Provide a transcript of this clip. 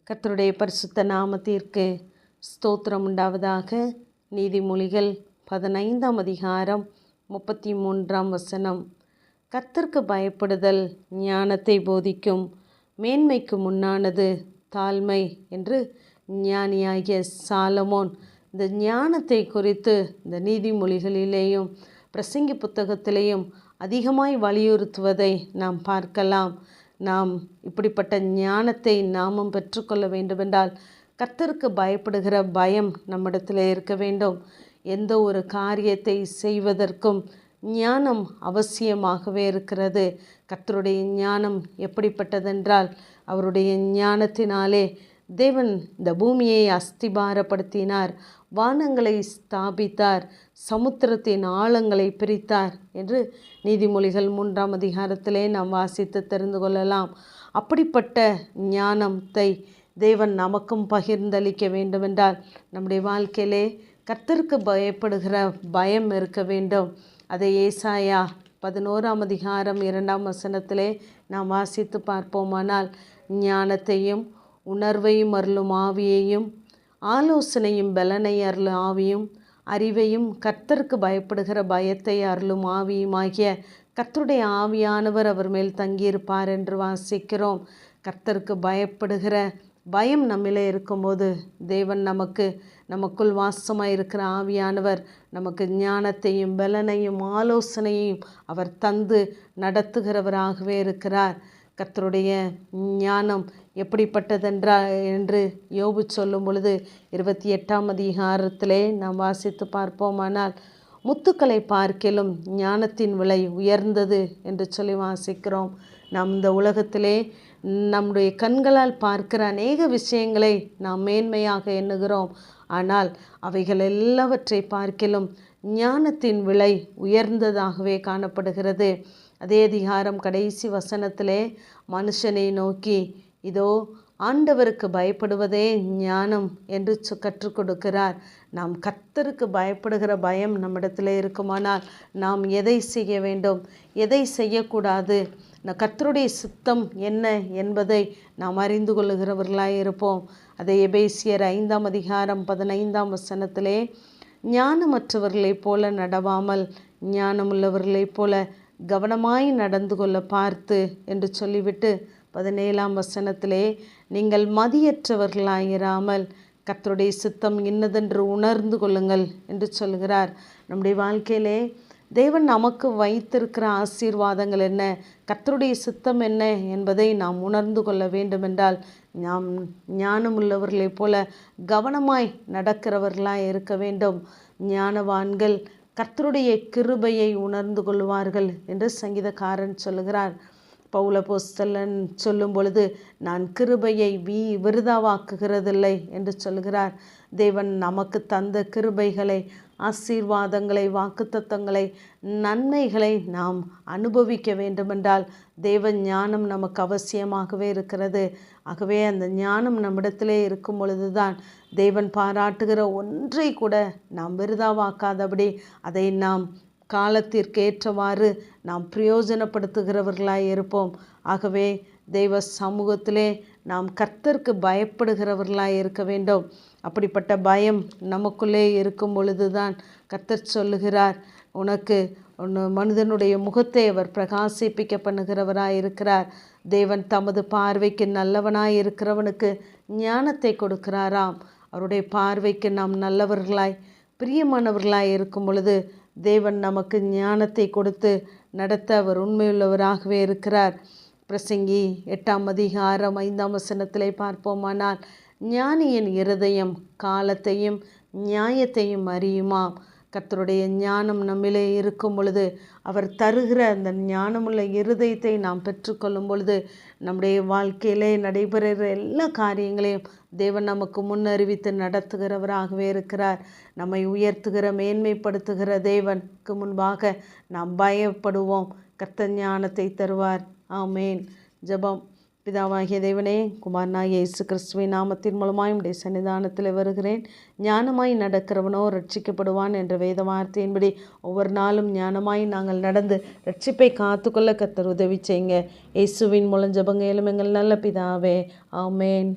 கர்த்தருடைய பரிசுத்த நாமத்திற்கு ஸ்தோத்திரம் உண்டாவதாக. நீதிமொழிகள் 15ஆம் அதிகாரம் 33ஆம் வசனம். கர்த்தருக்கு பயப்படுதல் ஞானத்தை போதிக்கும், மேன்மைக்கு முன்னானது தாழ்மை என்று ஞானியாகிய சாலமோன் இந்த ஞானத்தை குறித்து இந்த நீதிமொழிகளிலேயும் பிரசங்கி புத்தகத்திலேயும் அதிகமாய் வலியுறுத்துவதை நாம் பார்க்கலாம். நாம் இப்படிப்பட்ட ஞானத்தை நாமும் பெற்றுக்கொள்ள வேண்டுமென்றால் கர்த்தருக்கு பயப்படுகிற பயம் நம்மிடத்தில் இருக்க வேண்டும். எந்த ஒரு காரியத்தை செய்வதற்கும் ஞானம் அவசியமாகவே இருக்கிறது. கர்த்தருடைய ஞானம் எப்படிப்பட்டதென்றால், அவருடைய ஞானத்தினாலே தேவன் இந்த பூமியை அஸ்திபாரப்படுத்தினார், வானங்களை ஸ்தாபித்தார், சமுத்திரத்தின் ஆழங்களை பிரித்தார் என்று நீதிமொழிகள் 3ஆம் அதிகாரத்திலே நாம் வாசித்து தெரிந்து கொள்ளலாம். அப்படிப்பட்ட ஞானத்தை தேவன் நமக்கும் பகிர்ந்தளிக்க வேண்டுமென்றால் நம்முடைய வாழ்க்கையிலே கர்த்தருக்கு பயப்படுகிற பயம் இருக்க வேண்டும். அதை ஏசாயா 11ஆம் அதிகாரம் 2ஆம் வசனத்திலே நாம் வாசித்து பார்ப்போமானால், ஞானத்தையும் உணர்வையும் அருளும் ஆவியையும், ஆலோசனையும் பலனை அருளும் ஆவியும், அறிவையும் கர்த்தருக்கு பயப்படுகிற பயத்தை அருளும் ஆவியுமாகிய கர்த்தருடைய ஆவியானவர் அவர் மேல் தங்கியிருப்பார் என்று வாசிக்கிறோம். கர்த்தருக்கு பயப்படுகிற பயம் நம்மிலே இருக்கும்போது தேவன் நமக்குள் வாசமாக இருக்கிற ஆவியானவர் நமக்கு ஞானத்தையும் பலனையும் ஆலோசனையும் அவர் தந்து நடத்துகிறவராகவே இருக்கிறார். கர்த்தருடைய ஞானம் என்று யோபு சொல்லும் பொழுது 28ஆம் அதிகாரத்திலே நாம் வாசித்து பார்ப்போமானால், முத்துக்களை பார்க்கிலும் ஞானத்தின் விலை உயர்ந்தது என்று சொல்லி வாசிக்கிறோம். நாம் இந்த உலகத்திலே நம்முடைய கண்களால் பார்க்கிற அநேக விஷயங்களை நாம் மேன்மையாக எண்ணுகிறோம். ஆனால் அவைகள் எல்லாவற்றை பார்க்கிலும் ஞானத்தின் விலை உயர்ந்ததாகவே காணப்படுகிறது. அதே அதிகாரம் கடைசி வசனத்திலே மனுஷனை நோக்கி, இதோ ஆண்டவருக்கு பயப்படுவதே ஞானம் என்று கற்றுக் கொடுக்கிறார். நாம் கர்த்தருக்கு பயப்படுகிற பயம் நம்மிடத்தில் இருக்குமானால் நாம் எதை செய்ய வேண்டும், எதை செய்யக்கூடாது, கர்த்தருடைய சித்தம் என்ன என்பதை நாம் அறிந்து கொள்ளுகிறவர்களாய் இருப்போம். அதை எபேசியர் 5ஆம் அதிகாரம் 15ஆம் வசனத்திலே, ஞானமற்றவர்களைப் போல நடவாமல் ஞானமுள்ளவர்களைப் போல கவனமாய் நடந்து கொள்ள பார்த்து என்று சொல்லிவிட்டு 17ஆம் வசனத்திலே, நீங்கள் மதியற்றவர்களாயிராமல் கர்த்தருடைய சித்தம் இன்னதென்று உணர்ந்து கொள்ளுங்கள் என்று சொல்கிறார். நம்முடைய வாழ்க்கையிலே தேவன் நமக்கு வைத்திருக்கிற ஆசீர்வாதங்கள் என்ன, கர்த்தருடைய சித்தம் என்ன என்பதை நாம் உணர்ந்து கொள்ள வேண்டுமென்றால் நாம் ஞானமுள்ளவர்களைப் போல கவனமாய் நடக்கிறவர்களாய் இருக்க வேண்டும். ஞானவான்கள் கர்த்தருடைய கிருபையை உணர்ந்து கொள்வார்கள் என்று சங்கீதக்காரன் சொல்லுகிறார். பவுலப்போஸ்தலன் சொல்லும் பொழுது, நான் கிருபையை விருதாவாக்குகிறதில்லை என்று சொல்கிறார். தேவன் நமக்கு தந்த கிருபைகளை, ஆசீர்வாதங்களை, வாக்குத்தத்தங்களை, நன்மைகளை நாம் அனுபவிக்க வேண்டுமென்றால் தேவ ஞானம் நமக்கு அவசியமாகவே இருக்கிறது. ஆகவே அந்த ஞானம் நம்மிடத்திலே இருக்கும் பொழுதுதான் தேவன் பாராட்டுகிற ஒன்றை கூட நாம் விருதாவாக்காதபடி அதை நாம் காலத்திற்கேற்றவாறு நாம் பிரயோஜனப்படுத்துகிறவர்களாய் இருப்போம். ஆகவே தெய்வ சமூகத்திலே நாம் கர்த்தருக்கு பயப்படுகிறவர்களாய் இருக்க வேண்டும். அப்படிப்பட்ட பயம் நமக்குள்ளே இருக்கும் பொழுதுதான் கர்த்தர் சொல்லுகிறார், உனக்கு மனிதனுடைய முகத்தை அவர் பிரகாசிப்பிக்க பண்ணுகிறவராய் இருக்கிறார். தேவன் தமது பார்வைக்கு நல்லவனாய் இருக்கிறவனுக்கு ஞானத்தை கொடுக்கிறாராம். அவருடைய பார்வைக்கு நாம் நல்லவர்களாய் பிரியமானவர்களாய் இருக்கும் பொழுது தேவன் நமக்கு ஞானத்தை கொடுத்து நடத்த அவர் உண்மையுள்ளவராகவே இருக்கிறார். பிரசங்கி 8ஆம் அதிகாரம் 5ஆம் வசனத்திலே பார்ப்போமானால், ஞானியின் இருதயம் காலத்தையும் நியாயத்தையும் அறியுமாம். கர்த்தருடைய ஞானம் நம்மிலே இருக்கும் பொழுது, அவர் தருகிற அந்த ஞானமுள்ள இருதயத்தை நாம் பெற்றுக்கொள்ளும் பொழுது நம்முடைய வாழ்க்கையிலே நடைபெறுகிற எல்லா காரியங்களையும் தேவன் நமக்கு முன்னறிவித்து நடத்துகிறவராகவே இருக்கிறார். நம்மை உயர்த்துகிற மேன்மைப்படுத்துகிற தேவனுக்கு முன்பாக நாம் பயப்படுவோம். கர்த்தர் ஞானத்தை தருவார். ஆமேன். ஜெபம். பிதாவாகிய தேவனே, குமாரனாகிய இயேசு கிறிஸ்துவின் நாமத்தின் மூலமாய் உம்முடைய சன்னிதானத்தில் வருகிறேன். ஞானமாய் நடக்கிறவனோ ரட்சிக்கப்படுவான் என்ற வேத வார்த்தையின்படி ஒவ்வொரு நாளும் ஞானமாய் நாங்கள் நடந்து ரட்சிப்பை காத்துக்கொள்ள கர்த்தர் உதவி செய்யுங்க. இயேசுவின் மூலம் ஜெபங்க எங்கள் நல்ல பிதாவே. ஆமேன்.